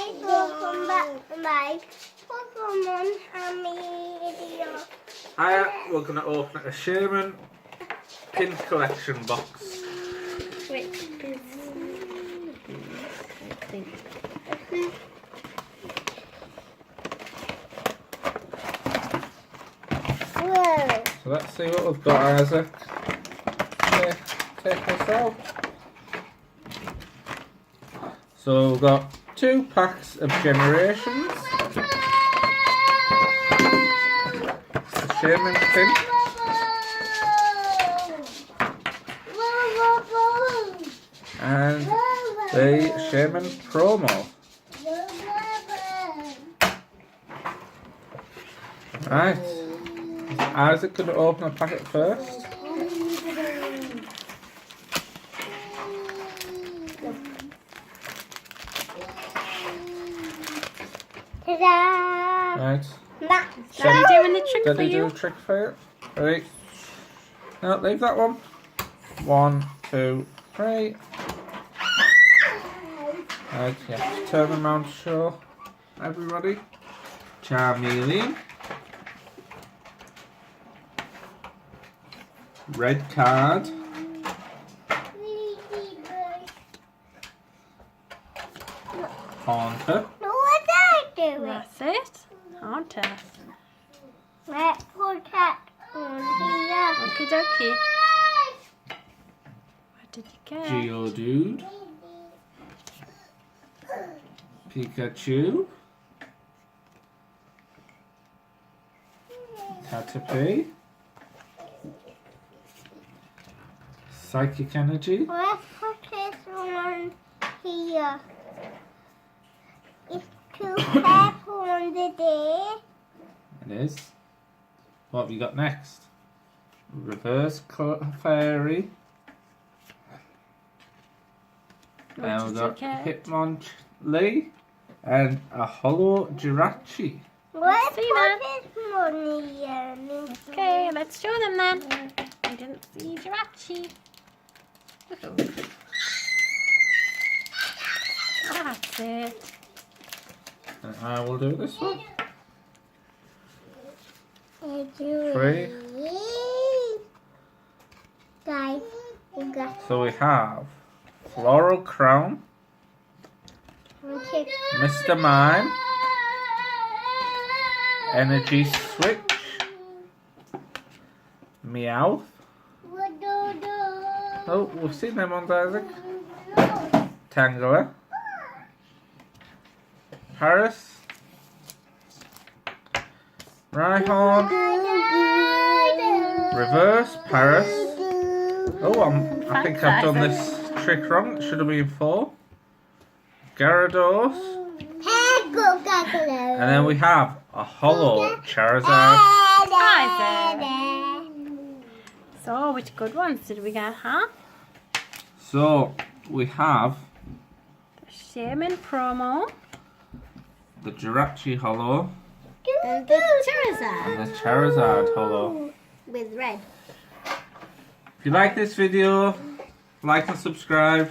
guys, welcome back to my Pokemon video. We're going to open a Sherman pin collection box. Which is, I think. Whoa. So let's see what we've got, Isaac. Take this out. So we've got 2 packs of Generations. The Sherman pin. And the Sherman promo. Right. Is Isaac going to open a packet first? Ta-da! Right. Shall we doing the trick Did for he do you? a trick for you? Right. No, leave that one. 1, 2, 3. Right, yeah. Turn them around to show everybody. Charmeleon. Red card. Haunter. What I do? That's it. Haunter. Let's put that on here. Okie dokie. What did you get? Geodude. Pikachu. Caterpie. Psychic Energy. Let's put this on here. It's too careful on the day. It is. What have you got next? Reverse Fairy. Now we've got Hitmonchan and a Hollow Jirachi. Let's see put that. this money in. Okay, let's show them then. I didn't see Jirachi. That's it. And I will do this one. 3. Guys, we got So we have Floral Crown, Mr. Mime, Energy Switch, Meowth. Oh, we've seen them on Isaac. Tangela, Paris, Rhyhorn, Reverse Paris. Oh, I think I've done this trick wrong. It should have been 4. Gyarados. And then we have a Hollow Charizard. So, which good ones did we get, huh? So we have The Sherman promo. the Jirachi Hollow and the Charizard and the Charizard Hollow. with red. If you like this video, like and subscribe.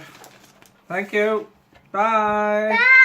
Thank you. Bye. Bye.